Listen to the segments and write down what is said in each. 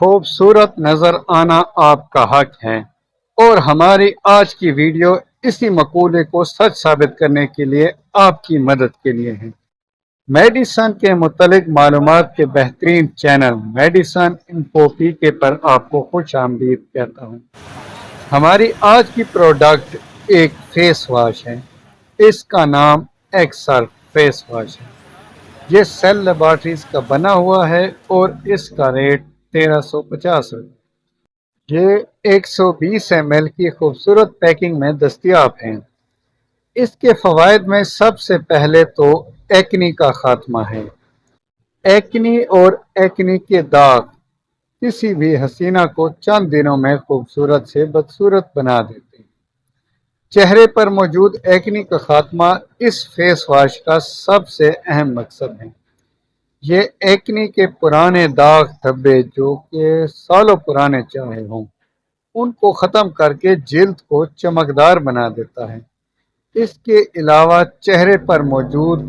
خوبصورت نظر آنا آپ کا حق ہے، اور ہماری آج کی ویڈیو اسی مقولے کو سچ ثابت کرنے کے لیے آپ کی مدد کے لیے ہے۔ میڈیسن کے متعلق معلومات کے بہترین چینل میڈیسن انفو پی کے پر آپ کو خوش آمدید کہتا ہوں۔ ہماری آج کی پروڈکٹ ایک فیس واش ہے۔ اس کا نام ایکسر فیس واش ہے۔ یہ سیل لیبارٹریز کا بنا ہوا ہے اور اس کا ریٹ 1350 ہے۔ یہ 120 ml کی خوبصورت پیکنگ میں دستیاب ہیں۔ اس کے فوائد میں سب سے پہلے تو ایکنی کا خاتمہ ہے۔ ایکنی اور ایکنی کے داغ کسی بھی حسینہ کو چند دنوں میں خوبصورت سے بدصورت بنا دیتے ہیں۔ چہرے پر موجود ایکنی کا خاتمہ اس فیس واش کا سب سے اہم مقصد ہے۔ یہ ایکنی کے پرانے داغ دھبے جو کہ سالوں پرانے چاہے ہوں، ان کو ختم کر کے جلد کو چمکدار بنا دیتا ہے۔ اس کے علاوہ چہرے پر موجود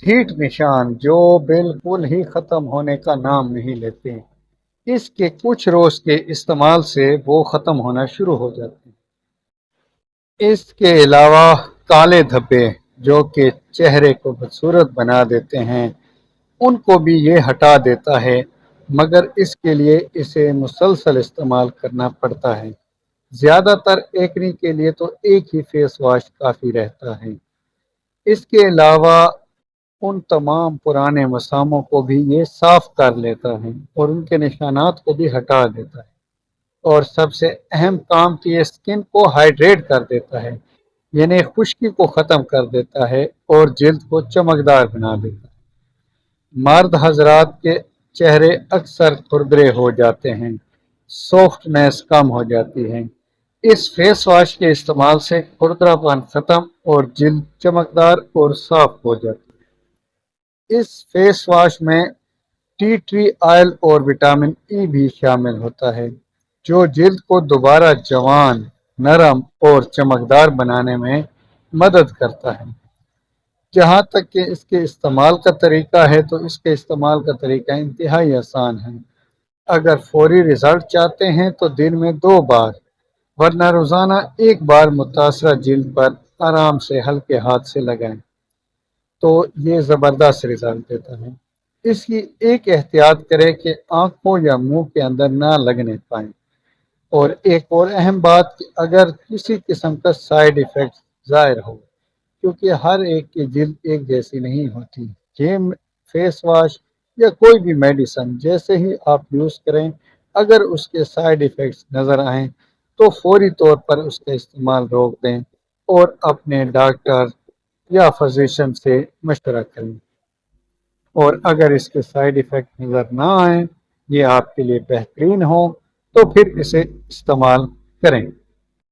ڈھیٹ نشان جو بالکل ہی ختم ہونے کا نام نہیں لیتے، اس کے کچھ روز کے استعمال سے وہ ختم ہونا شروع ہو جاتے ہیں۔ اس کے علاوہ کالے دھبے جو کہ چہرے کو بدصورت بنا دیتے ہیں، ان کو بھی یہ ہٹا دیتا ہے، مگر اس کے لیے اسے مسلسل استعمال کرنا پڑتا ہے۔ زیادہ تر ایکنی کے لیے تو ایک ہی فیس واش کافی رہتا ہے۔ اس کے علاوہ ان تمام پرانے مساموں کو بھی یہ صاف کر لیتا ہے اور ان کے نشانات کو بھی ہٹا دیتا ہے، اور سب سے اہم کام کہ یہ اسکن کو ہائیڈریٹ کر دیتا ہے، یعنی خشکی کو ختم کر دیتا ہے اور جلد کو چمکدار بنا دیتا ہے۔ مرد حضرات کے چہرے اکثر کھردرے ہو جاتے ہیں، سافٹنیس کم ہو جاتی ہے۔ اس فیس واش کے استعمال سے کھردرا پن ختم اور جلد چمکدار اور صاف ہو جاتی ہے۔ اس فیس واش میں ٹی ٹری آئل اور وٹامن ای بھی شامل ہوتا ہے، جو جلد کو دوبارہ جوان، نرم اور چمکدار بنانے میں مدد کرتا ہے۔ جہاں تک کہ اس کے استعمال کا طریقہ ہے تو اس کے استعمال کا طریقہ انتہائی آسان ہے۔ اگر فوری رزلٹ چاہتے ہیں تو دن میں 2 بار، ورنہ روزانہ 1 بار متاثرہ جلد پر آرام سے ہلکے ہاتھ سے لگائیں تو یہ زبردست رزلٹ دیتا ہے۔ اس کی ایک احتیاط کریں کہ آنکھوں یا منہ کے اندر نہ لگنے پائیں، اور ایک اور اہم بات کہ اگر کسی قسم کا سائیڈ ایفیکٹ ظاہر ہو، کیونکہ ہر ایک کی جلد ایک جیسی نہیں ہوتی، یہ فیس واش یا کوئی بھی میڈیسن جیسے ہی آپ یوز کریں، اگر اس کے سائیڈ ایفیکٹس نظر آئیں تو فوری طور پر اس کا استعمال روک دیں اور اپنے ڈاکٹر یا فزیشین سے مشورہ کریں، اور اگر اس کے سائیڈ ایفیکٹ نظر نہ آئیں، یہ آپ کے لیے بہترین ہوں، تو پھر اسے استعمال کریں۔